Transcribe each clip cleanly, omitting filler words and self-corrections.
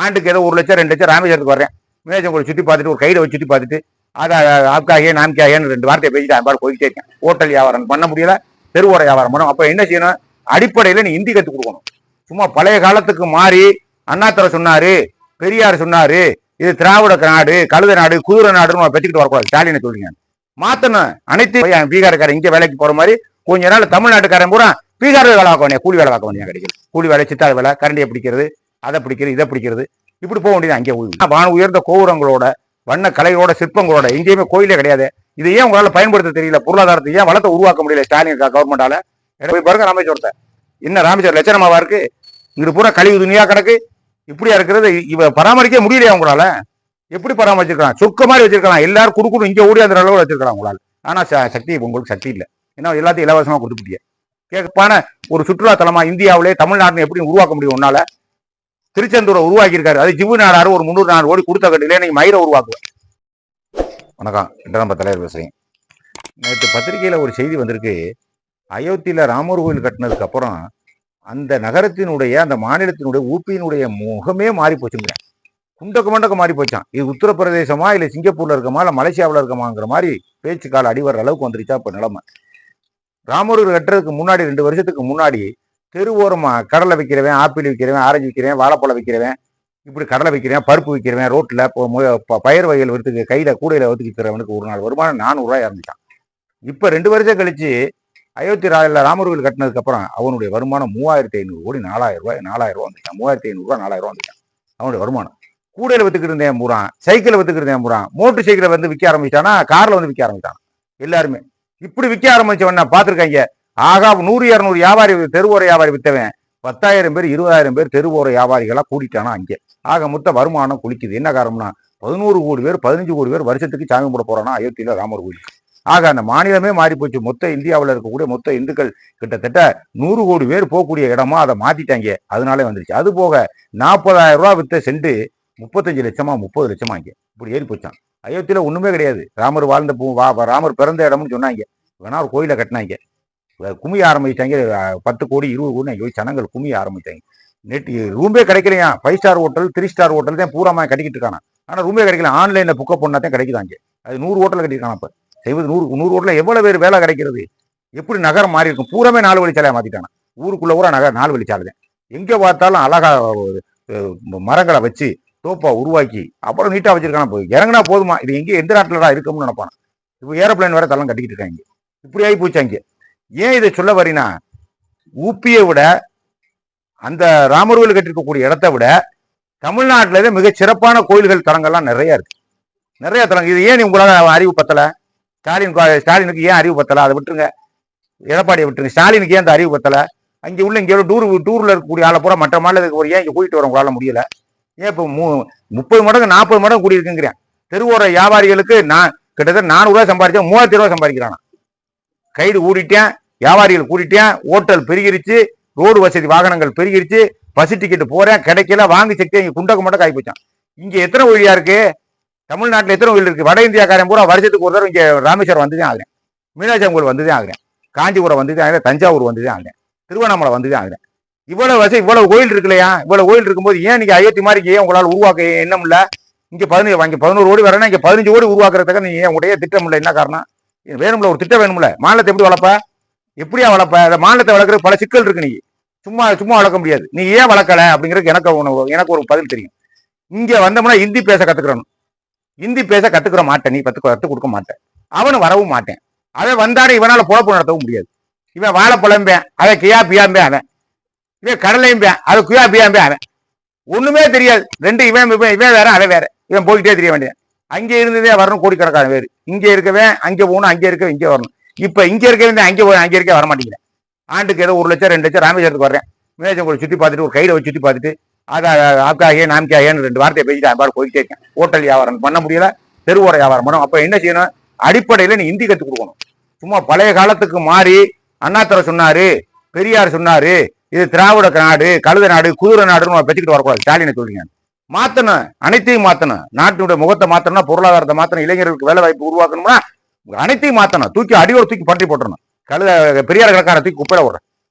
ஆண்டுக்கு ஏதோ 1 லட்சம் 2 லட்சம் ராமேஸ்வரத்துக்கு வர்றேன், மீனாட்சி கோயில் சுற்றி பார்த்துட்டு ஒரு கையில வச்சு சுற்றி பார்த்துட்டு அதை ஆப்காயே நாம்காயேன்னு 2 வார்த்தையை பேசிட்டு அன்பாடு போயிட்டே இருக்கேன். ஹோட்டல் வியாபாரம் பண்ண முடியல, தெருவோர வியாபாரம் பண்ணணும். அப்ப என்ன செய்யணும்? அடிப்படையில நீ ஹிந்தி கற்றுக் கொடுக்கணும். சும்மா பழைய காலத்துக்கு மாறி அண்ணாதுரை சொன்னாரு, பெரியார் சொன்னாரு, இது திராவிட நாடு, கழுத நாடு, குதிரை நாடுன்னு பெற்றுக்கிட்டு வரக்கூடாது. ஸ்டாலினை சொல்றீங்க மாத்தணும். அனைத்து பீகாரக்காரன் இங்க வேலைக்கு போற மாதிரி கொஞ்ச நாள் தமிழ்நாட்டுக்காரன் பூரா பீகார் வேலை பார்க்க வேண்டிய, கூலி வேலை பார்க்க வேண்டிய கிடைக்கும். கூலி வேலை, சித்தாள் வேலை, கரண்டியை பிடிக்கிறது, அதை பிடிக்கிறது, இதை பிடிக்கிறது, இப்படி போக வேண்டியது. அங்கே வான உயர்ந்த கோபுரங்களோட வண்ண கலையோட சிற்பங்களோட எங்கேயுமே கோயிலே கிடையாது. இதை ஏன் உங்களால பயன்படுத்த தெரியல? பொருளாதாரத்தை ஏன் வளத்தை உருவாக்க முடியல ஸ்டாலின் கவர்மெண்டால? போய் பாருங்க ராமேஸ்வரத்தை, என்ன ராமேஸ்வரம் லட்சணமாவா இருக்கு? இங்க பூரா கழிவு துணியா கிடக்கு, இப்படியா இருக்கிறது. இவ பராமரிக்க முடியலையா உங்களால? எப்படி பராமரிச்சிருக்கலாம்? சொக்க மாதிரி வச்சிருக்கலாம், எல்லாரும் குடுக்கணும் இங்க ஓடி அந்த அளவு வச்சிருக்கலாம் உங்களால. ஆனா சக்தி உங்களுக்கு சக்தி இல்லை. ஏன்னா எல்லாத்தையும் இலவசமா கொடுத்துட்டிய. கேட்பான ஒரு சுற்றுலா தலமா இந்தியாவிலே தமிழ்நாட்டில் எப்படி உருவாக்க முடியும் உன்னால? திருச்செந்தூரை உருவாக்கி இருக்காரு, அது ஜிவு நாடாரு ஒரு 300 கோடி கொடுத்த கட்டில நீங்க மயிரை உருவாக்குவேன். வணக்கம், நம்ம தலைவர் பேசுறேன். நேற்று பத்திரிகையில ஒரு செய்தி வந்திருக்கு. அயோத்தியில ராமர் கோயில் கட்டினதுக்கு அப்புறம் அந்த நகரத்தினுடைய, அந்த மாநிலத்தினுடைய, ஊபியினுடைய முகமே மாறி போச்சுங்க. குண்டக்க மண்டக்க மாறி போச்சான். இது உத்தரப்பிரதேசமா இல்ல சிங்கப்பூர்ல இருக்கமா இல்ல மலேசியாவில் இருக்கமாங்கிற மாதிரி பேச்சு கால அடிவர அளவுக்கு வந்துருச்சா இப்ப நிலைமை. ராமர் கட்டுறதுக்கு முன்னாடி 2 வருஷத்துக்கு முன்னாடி தெருவோரமா கடலை விற்கிறவன், ஆப்பிள் விற்கிறவன், ஆரஞ்சு விற்கிறவன், வாழைப்பழம் விற்கிறவன், இப்படி கடலை விற்கிறவன், பருப்பு விற்கிறவன், ரோட்ல பயிர் வகைகள் விற்று கையில கூடையில விற்கிறவனுக்கு ஒரு நாள் வருமானம் 400 ரூபாய் இருந்துச்சான். இப்ப 2 வருஷம் கழிச்சு அயோத்தி ராமர் கோயில் கட்டினதுக்கு அப்புறம் அவனுடைய வருமானம் 3500 கோடி 4000 ரூபாய் வந்துச்சான். 3500 ரூபாய் 4000 ரூபாய் வந்துச்சான் அவனுடைய வருமானம். கூடையில வித்துக்கிட்டு இருந்தேன் பூரா, சைக்கிள் வித்துக்கிட்டு இருந்தேன் பூரா, மோட்டர் சைக்கிளை வந்து விற்க ஆரம்பிச்சானா, கார்ல வந்து விற்க ஆரம்பிச்சான். எல்லாருமே இப்படி விற்க ஆரம்பிச்சவன் பார்த்திருக்காங்க. ஆகா 100 200 வியாபாரி, தெருவோர வியாபாரி வித்தவன் 10,000 பேர் 20,000 பேர் தெருவோர வியாபாரிகளா கூட்டிட்டானா அங்கே. ஆக மொத்த வருமானம் குளிக்குது. என்ன காரணம்னா 11 கோடி பேர் 15 கோடி பேர் வருஷத்துக்கு சாமி போட போறானா அயோத்தியில ராமர் கோயிலுக்கு. ஆக அந்த மாநிலமே மாறி போச்சு. மொத்த இந்தியாவில் இருக்கக்கூடிய மொத்த இந்துக்கள் கிட்டத்தட்ட 100 கோடி பேர் போகக்கூடிய இடமா அதை மாத்திட்டாங்க. அதனாலே வந்துருச்சு. அது போக 40,000 ரூபாய் வித்த சென்று 35 லட்சமா 30 லட்சமா இங்க இப்படி ஏறி போச்சான். அயோத்தியில ஒண்ணுமே கிடையாது. ராமர் வாழ்ந்த ராமர் பிறந்த இடம்னு சொன்னாங்க. வேணா ஒரு கோயிலை கட்டினாங்க, குமிய ஆரம்பிச்சிட்டாங்க. 10 கோடி 20 கோடி ஜனங்கள் குமிய ஆரம்பிச்சாங்க. நெட் ரூமே கிடைக்கலையா. 5 ஸ்டார் ஹோட்டல் 3 ஸ்டார் ஹோட்டல் தான் பூராமா கட்டிக்கிட்டு இருக்கானா. ஆனா ரூமே கிடைக்கல. ஆன்லைன்ல புக்கப் பண்ணாதான் கிடைக்குதாங்க. அது 100 ஹோட்டல் கட்டிருக்கானா. இப்ப செய்வது 100 ஹோட்டல்ல எவ்வளவு பேர் வேலை கிடைக்கிறது? எப்படி நகரம் மாறி இருக்கும்? பூராமே 4 வழிச்சாலையா மாத்திட்டானா. ஊருக்குள்ள கூட நகர் 4 வழிச்சாலை தான். எங்க பார்த்தாலும் அழகா மரங்களை வச்சு தோப்பா உருவாக்கி அப்புறம் நீட்டா வச்சிருக்கானா. போய் இறங்கினா போதுமா, இது எங்க எந்த நாட்டுலடா இருக்கும்னு நினைப்பானா. இப்போ ஏரோப்ளைன் வேற தள்ளம் கட்டிக்கிட்டு இருக்காங்க. இப்படி ஆகி போச்சாங்க. ஏன் இதை சொல்ல வரீனா, ஊப்பியை விட அந்த ராமர் கோயில் கட்டிருக்கக்கூடிய இடத்தை விட தமிழ்நாட்டில மிக சிறப்பான கோயில்கள் தலங்கள்லாம் நிறைய இருக்கு. நிறைய தலங்கள். இது ஏன் உங்களால அறிவு பத்தல? ஸ்டாலினுக்கு ஏன் அறிவு பத்தல? அதை விட்டுருங்க, எடப்பாடியை விட்டுருங்க. ஸ்டாலினுக்கு ஏன் அந்த அறிவு பத்தல? அங்கே உள்ள இங்கே டூர்ல இருக்கக்கூடிய ஆளை பூரா மற்ற மாநிலத்துக்கு ஏன் இங்க கூட்டிட்டு வர உங்களால முடியல? ஏன் இப்போ 30 மடங்கு 40 மடங்கு கூடி இருக்குங்கிறேன். தெருவோர வியாபாரிகளுக்கு நான் கிட்டத்தட்ட 400 ரூபாய் சம்பாதிச்சேன், 3000 ரூபாய் சம்பாதிக்கிறானா. கைடு கூட்டிட்டேன், வியாபாரிகள் கூட்டிட்டேன், ஹோட்டல் பெருகிருச்சு, ரோடு வசதி வாகனங்கள் பெருகிருச்சு, பஸ் டிக்கெட் போறேன் கிடைக்கல, வாங்கி செக்டே இங்க குண்டக்க மண்டக்க ஆகி போச்சான். இங்க எத்தனை கோயிலியா இருக்கு? தமிழ்நாட்டில் எத்தனை கோயில் இருக்கு? வட இந்தியாக்காரன் பூரா வருஷத்துக்கு ஒரு தடவை இங்க ராமேஸ்வரம் வந்துதான் ஆகுறேன், மீனாட்சி கோயில் வந்துதான் ஆகுறேன், காஞ்சிபுரம் வந்துதான் ஆகுறேன், தஞ்சாவூர் வந்துதான் ஆகுறேன், திருவண்ணாமலை வந்துதான் ஆகுறேன். இவ்வளவு வசதி இவ்வளவு கோயில் இருக்கு இல்லையா? இவ்வளவு கோயில் இருக்கும்போது ஏன் நீங்க அயோத்தி மாதிரி ஏன் உங்களால் உருவாக்க எண்ணம் இல்ல? இங்க 11 கோடி வரேன்னா இங்க 15 கோடி உருவாக்குறதுக்கு நீங்க ஏன் உடைய திட்டம் இல்லை? என்ன காரணம்? வேணும்ல, ஒரு திட்டம் வேணும்ல. மாநிலத்தை எப்படி வளர்ப்ப? எப்படியா வளர்ப்ப? அந்த மாநிலத்தை வளர்க்குற பல சிக்கல் இருக்கு. நீ சும்மா வளர்க்க முடியாது. நீ ஏன் வளர்க்கல அப்படிங்கிறது எனக்கு ஒரு பதில் தெரியும். இங்க வந்தோம்னா ஹிந்தி பேச கத்துக்கிறணும். ஹிந்தி பேச கத்துக்கிற மாட்டேன், நீ கத்து கொடுக்க மாட்டேன், அவனு வரவும் மாட்டேன். அதை வந்தாரு இவனால பொழப்பு நடத்தவும் முடியாது. இவன் வாழைப்பழம்பேன், அதை கியா பியாம்பே அவன், இவன் கடலையும் பேன், அதை குயா பியாம்பே அவன். ஒண்ணுமே தெரியாது. இவன் வேற அவன் வேற. இவன் போய்கிட்டே தெரிய வேண்டியது. அங்கே இருந்ததே வரணும் கோடிக்கணக்கான வேறு. இங்கே இருக்கவே அங்கே போகணும், அங்கே இருக்க இங்கே வரணும். இப்ப இங்க இருக்கவே அங்கே போய் அங்கே இருக்க வர மாட்டேங்கிறேன். ஆண்டுக்கு ஏதோ 1 லட்சம் 2 லட்சம் ராமேஸ்வரத்துக்கு வர்றேன், மீனாட்சி கோயில் சுற்றி பார்த்துட்டு ஒரு கையில வச்சு சுற்றி பார்த்துட்டு அதை ஆப்காயே நாம்காயேன்னு 2 வார்த்தையை பேசிட்டு அன்பாடு போயிட்டே இருக்கேன். ஹோட்டல் வியாபாரம் பண்ண முடியல, தெருவோர வியாபாரம் பண்ணணும். அப்ப என்ன செய்யணும்? அடிப்படையில நீ ஹிந்தி கற்றுக் கொடுக்கணும். சும்மா பழைய காலத்துக்கு மாறி அண்ணாதுரை சொன்னாரு, பெரியார் சொன்னாரு, இது திராவிட நாடு, கழுத நாடு, குதிரை நாடுன்னு பெற்றுக்கிட்டு வரக்கூடாது. ஸ்டாலினை சொல்றீங்க மாத்தணும். அனைத்தையும் மாத்தணும். நாட்டினுடைய முகத்தை மாத்தணும்னா, பொருளாதாரத்தை மாத்தணும், இளைஞர்களுக்கு வேலை வாய்ப்பு உருவாக்கணும்னா அனைத்தையும் மாத்தணும். தூக்கி அடியோடு தூக்கி பற்றி போட்டுறணும். கழுத பெரியார் கிடக்கார தூக்கி குப்பையில விடுறேன்.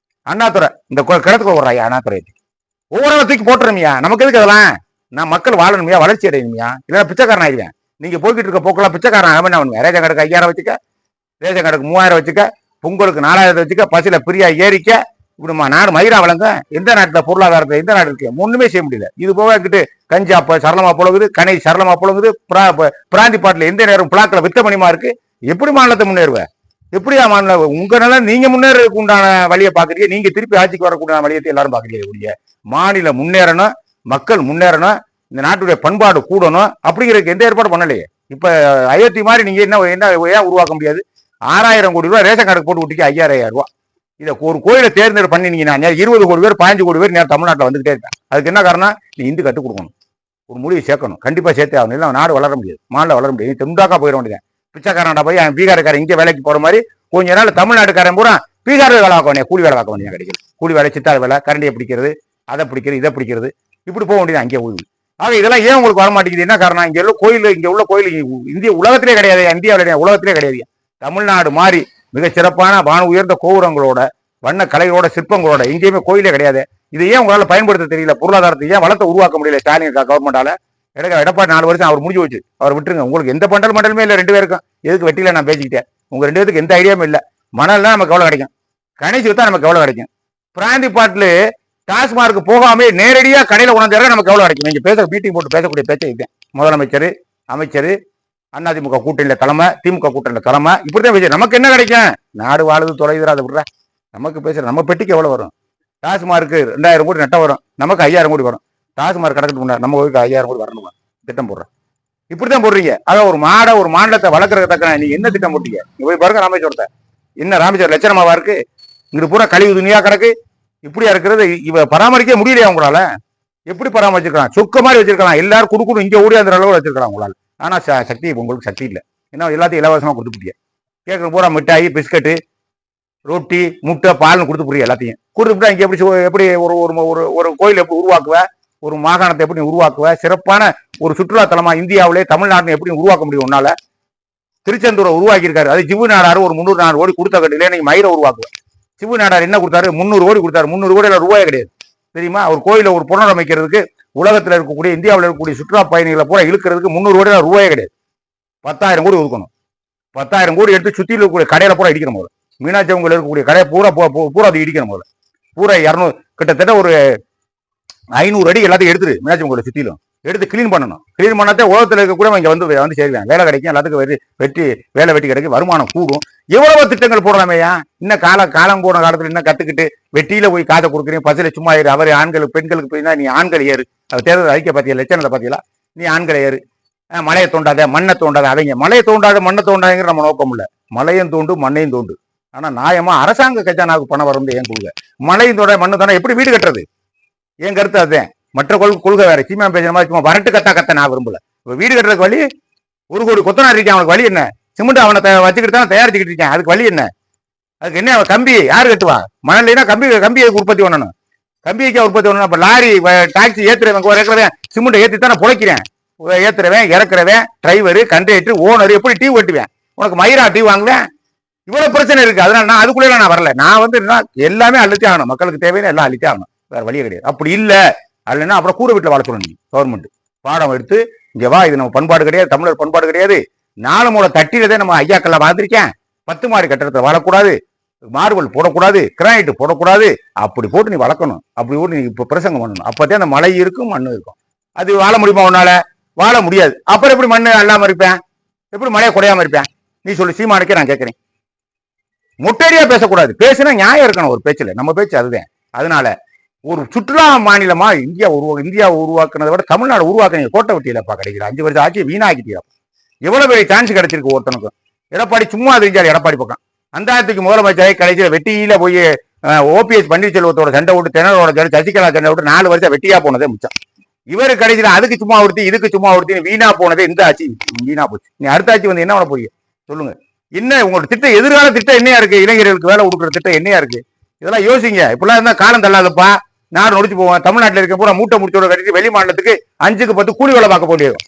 அண்ணாதுரை இந்த கிடத்துக்கு விடுறாயா? அண்ணாதுரை ஒவ்வொரு தூக்கி போட்டுறமியா? நமக்கு எதுக்கு அதெல்லாம்? நான் மக்கள் வாழணுமையா, வளர்ச்சி அடையணுமையா, இல்லைன்னா பிச்சைக்காரன் ஆயிடுவேன். நீங்க போய்கிட்டு இருக்க போக்கெல்லாம் பிச்சைக்காரன் ஆகாம அவன் ரேஷன் கார்டுக்கு 5000 வச்சுக்க, ரேஷன் கார்டுக்கு 3000 வச்சுக்க, பொங்கலுக்கு 4000 வச்சுக்க, பசில பிரியா ஏறிக்க, இப்படிமா நாடு மயிரா வளங்க. எந்த நாட்டுல பொருளாதாரத்தை எந்த நாடு இருக்கு? ஒண்ணுமே செய்ய முடியல. இது போக கிட்டு கஞ்சா சரளமா புழங்குது, கனை சரளமா புழங்குது, பிராந்தி பாட்டில் எந்த நேரம் பிளாக்ல வித்த மணிமா இருக்கு. எப்படி மாநிலத்தை முன்னேறுவ? எப்படியா மாநில உங்க நிலை நீங்க முன்னேறதுக்கு உண்டான வழியை பாக்குறீங்க. நீங்க திருப்பி ஆட்சிக்கு வரக்கூடிய வழியத்தை எல்லாரும் பாக்குறீங்க. மாநிலம் முன்னேறணும், மக்கள் முன்னேறணும், இந்த நாட்டுடைய பண்பாடு கூடணும், அப்படிங்கிறதுக்கு எந்த ஏற்பாடு பண்ணலையே. இப்ப அயோத்தி மாதிரி நீங்க என்ன ஏன் உருவாக்க முடியாது? 6000 கோடி ரூபாய் ரேஷன் கார்டு போட்டு விட்டுக்கு 5000 ரூபாய். இதை ஒரு கோயிலை தேர்ந்தெடுப்பு பண்ணினீங்கன்னா 20 கோடி பேர் 15 கோடி பேர் நேரம் தமிழ்நாட்டில் வந்துகிட்டே இருக்காங்க. அதுக்கு என்ன காரணம்? நீ இந்து கற்றுக் கொடுக்கணும், ஒரு மொழியை சேர்க்கணும், கண்டிப்பா சேர்த்தே ஆகணும். இல்லை நாடு வளர முடியாது, மாநிலம் வளர முடியாது. தெம்டாக்கா போயிட வேண்டியது. பிச்சைக்காரன்டா போய் பீகாரக்காரன் இங்கே வேலைக்கு போற மாதிரி கொஞ்ச நாள் தமிழ்நாட்டுக்காரன் பூரா பீகார் வேலை பார்க்க வேண்டிய, கூலி வேலை பார்க்க வேண்டிய கிடைக்கும். கூலி வேலை, சித்தாள் வேலை, கரண்டியை பிடிக்கிறது, அதை பிடிக்கிறது, இதை பிடிக்கிறது, இப்படி போக வேண்டியது அங்கே ஓய்வு. ஆக இதெல்லாம் ஏன் உங்களுக்கு வர மாட்டேங்குது? என்ன காரணம்? இங்க உள்ள கோயில், இங்க உள்ள கோயில் இந்திய உலகத்திலே கிடையாது, இந்தியாவில உலகத்திலே கிடையாது. தமிழ்நாடு மாதிரி மிக சிறப்பான வான உயர்ந்த கோபுரங்களோட, வண்ண கலைகளோட, சிற்பங்களோட எங்கேயுமே கோயிலே கிடையாது. இதை ஏன் உங்களால பயன்படுத்த தெரியல? பொருளாதாரத்தை ஏன் வளத்தை உருவாக்க முடியல? ஸ்டாலின் கவர்மெண்டால. எடப்பாடி 4 வருஷம் அவர் முடிஞ்சு வச்சு அவர் விட்டுருங்க. உங்களுக்கு எந்த மண்டலமே இல்லை 2 பேருக்கும். எதுக்கு வெட்டியில நான் பேசிக்கிட்டேன்? உங்க 2 பேருக்கு எந்த ஐடியாவும் இல்லை. மணல்லாம் நமக்கு எவ்வளவு கிடைக்கும்? கணிச்சு வித்தா நமக்கு எவ்வளவு கிடைக்கும்? பிராந்தி பாட்டில் டாஸ்மார்க் போகாம நேரடியா கடையில உணர்ந்தாரு நமக்கு எவ்வளவு கிடைக்கும்? நீங்க பேச மீட்டிங் போட்டு பேசக்கூடிய பேச்சை இதுதான். முதலமைச்சர், அமைச்சர், அதிமுக கூட்டணியில தலைமை, திமுக கூட்டணியில தலைமை, இப்படிதான் பேச. நமக்கு என்ன கிடைக்கும்? நாடு வாழுது தொலைதுரா, அதை விடுற. நமக்கு பேசுற நம்ம பெட்டிக்கு எவ்வளவு வரும்? டாஸ்மார்க்கு 2000 கோடி நட்டம் வரும், நமக்கு 5000 கோடி வரும். டாஸ்மார்க் கணக்கு முன்னாடி நம்ம கோயிலுக்கு 5000 கோடி வரணும் திட்டம் போடுறோம். இப்படித்தான் போடுறீங்க. அத ஒரு மாநிலத்தை வளர்க்கறதுக்கு நீங்க என்ன திட்டம் போட்டீங்க? நீங்க போய் பாருங்க ராமேஸ்வரத்தை. என்ன ராமேஸ்வரம் லட்சணமாவா இருக்கு? இங்க பூரா கழிவு துணியா கிடக்கு. இப்படியா இருக்கிறது? இவ பராமரிக்க முடியலையா உங்களால? எப்படி பராமரிச்சிருக்கலாம்? சொக்க மாதிரி வச்சிருக்கலாம். எல்லாரும் குடுக்கணும் இங்க ஓடி அந்த அளவு வச்சிருக்கலாம் உங்களால. ஆனா சக்தி உங்களுக்கு சக்தி இல்லை. ஏன்னா எல்லாத்தையும் இலவசமா கொடுத்துட்டீங்க. கேட்கற பூரா மிட்டாய், பிஸ்கட்டு, ரொட்டி, முட்டை, பால்னு கொடுத்து புரிய எல்லாத்தையும் கொடுத்துட்டா இங்க எப்படி ஒரு கோயில் எப்படி உருவாக்குவ? ஒரு மாகாணத்தை எப்படி உருவாக்குவ? சிறப்பான ஒரு சுற்றுலா தலமா இந்தியாவிலே தமிழ்நாடு எப்படி உருவாக்க முடியும் உன்னால? திருச்செந்தூரை உருவாக்கி இருக்காரு. அது ஜிவு நாடாரு ஒரு 300 கோடி கொடுத்த கட்டில நீங்க மயிரை உருவாக்குவேன். சிவு நாடார் என்ன கொடுத்தாரு? 300 கோடி கொடுத்தாரு. 300 கோடி ரூபாய் கிடையாது தெரியுமா? ஒரு கோயில ஒரு புனரமைக்கிறதுக்கு உலகத்துல இருக்கக்கூடிய, இந்தியாவில் இருக்கக்கூடிய சுற்றுலா பயணிகளை பூரா இழுக்கிறதுக்கு 300 கோடி ரூபாயே கிடையாது. 10,000 கோடி ஒதுக்கணும். 10,000 கோடி எடுத்து சுத்தி இருக்கக்கூடிய கடையில பூரா இடிக்கணும் போது. மீனாட்சி அவங்க இருக்கக்கூடிய கடையை பூரா அது இடிக்கணும் போது. பூரா 200 கிட்டத்தட்ட ஒரு 500 அடி எல்லாத்தையும் எடுத்துரு. மீனாட்சி உங்களை சுத்திலும் எடுத்து கிளீன் பண்ணணும். கிளீன் பண்ணாதே உலகத்தில் இருக்கக்கூட இங்க வந்து சேருவேன். வேலை கிடைக்கும், எல்லாத்துக்கும் வேலை வெட்டி கிடைக்கும், வருமானம் கூடும். எவ்வளவு திட்டங்கள் போடலாமையா? இன்னும் காலம் போன காலத்துல இன்னும் கத்துக்கிட்டு வெட்டியில போய் காதை கொடுக்குறீங்க. பசில சும்மா ஏறு. அவர் ஆண்களுக்கு பெண்களுக்கு போய் நீ ஆண்கள் ஏறு. அது தேர்தல் அறிக்கை பாத்தியா? லட்சணத்தை பாத்தீங்களா? நீ ஆண்களை ஏறு. மலையை தோண்டாத, மண்ணை தோண்டாத. அவங்க மலையை தோண்டாத, மண்ணை தோண்டாதுங்கிற நம்ம நோக்கம் இல்ல. மலையும் தோண்டு, மண்ணையும் தோண்டு. ஆனா நியாயமா அரசாங்க கஜானாவுக்கு பணம் வரும் ஏன் கொள்கை? மலையும் தோண்ட, மண்ணு தோண்ட எப்படி வீடு கட்டுறது? என் கருத்து அதுதான். மற்ற கொள்கை வேற. சீமா பேசுற மாதிரி சும்மா வரட்டு கத்த நான் விரும்பல. வீடு கட்டுறதுக்கு வழி 1 கோடி கொத்தனார் இருக்கேன். அவனுக்கு வழி என்ன? சிமெண்ட் அவனை வச்சுக்கிட்டு தான் தயாரிச்சுக்கிட்டு இருக்கேன். அதுக்கு வழி என்ன? அதுக்கு என்ன? கம்பி யாரு கட்டுவா? மணல்னா கம்பியை உற்பத்தி பண்ணணும். கம்பியை உற்பத்தி பண்ணணும். அப்ப லாரி டாக்ஸி ஏத்துறவன் இறக்குறவன் சிமெண்ட் ஏற்றி தான் புழைக்கிறேன். ஏத்துறவன், இறக்குறவன், டிரைவரு, கண்டக்டர், ஓனர் எப்படி டீ வெட்டுவேன்? உனக்கு மயிரா டீ வாங்குவேன்? இவ்வளவு பிரச்சனை இருக்கு. அதனால நான் அதுக்குள்ள நான் வரல. நான் வந்து எல்லாமே அழுத்தி ஆகணும். மக்களுக்கு தேவையான எல்லாம் அழுத்தி ஆகணும். வேற வழியே கிடையாது. அப்படி இல்ல அல்லனா அப்புறம் கூரை வீட்டில் வாழ சொல்லணும். கவர்மெண்ட் பாடம் எடுத்து இங்க வா, இது நம்ம பண்பாடு கிடையாது, தமிழர் பண்பாடு கிடையாது. 4 மூலை தட்டினதே நம்ம ஐயாக்கெல்லாம் வாழ்ந்திருக்கேன். 10 மாடி கட்டடத்தை வாழக்கூடாது, மார்பல் போடக்கூடாது, கிரானைட் போடக்கூடாது. அப்படி போட்டு நீ வளர்க்கணும். அப்படி போட்டு நீ இப்ப பிரசங்கம் பண்ணணும். அப்பதான் அந்த மழை இருக்கும், மண்ணு இருக்கும். அது வாழ முடியுமா? உன்னால வாழ முடியாது. அப்புறம் எப்படி மண்ணு அல்லாம இருப்பேன்? எப்படி மழையை குறையாம இருப்பேன்? நீ சொல்லு. சீமானுக்கே நான் கேட்கிறேன். முட்டடியா பேசக்கூடாது. பேசுனா நியாயம் இருக்கணும் ஒரு பேச்சுல. நம்ம பேச்சு அதுதான். அதனால ஒரு சுற்றுலா மாநிலமா இந்தியா உருவாக்குனதை விட தமிழ்நாடு உருவாக்குனீங்க. கோட்டை வெட்டியிலப்பா கிடைக்கிற 5 வருஷம் ஆட்சியை வீணாக்கிட்டீங்க. எவ்வளவு பெரிய சான்ஸ் கிடைச்சிருக்கு ஒருத்தனுக்கும். எடப்பாடி சும்மா தெரிஞ்சாரு. எடப்பாடி பக்கம் அந்தாத்துக்கு முதலமைச்சர் கடைசியில் வெட்டியில போய் ஓபிஎஸ் பன்னீர்செல்வத்தோட சண்டை விட்டு, திணறோட சண்டை, சசிகலா சண்டை விட்டு 4 வருஷம் வெட்டியா போனதே மிச்சம். இவரு கடைசியில் அதுக்கு சும்மா ஒருத்தி, இதுக்கு சும்மா ஒருத்தி, வீணா போனதே இந்த ஆட்சி வீணா போச்சு. நீ அடுத்த ஆட்சி வந்து என்ன பண்ண போறீங்க சொல்லுங்க? என்ன உங்களோட திட்டம்? எதிர்கால திட்டம் என்னையா இருக்கு? இளைஞர்களுக்கு வேலை கொடுக்குற திட்டம் என்னையா இருக்கு? இதெல்லாம் யோசிங்க. இப்பெல்லாம் இருந்தா காலம் தள்ளாதப்பா. நாடு நொடிச்சு போவோம். தமிழ்நாட்டில் இருக்க பூரா மூட்டை முடிச்சோட கட்டிட்டு வெளி மாநிலத்துக்கு 5க்கு 10 கூலி வேலை பார்க்க போண்டியது.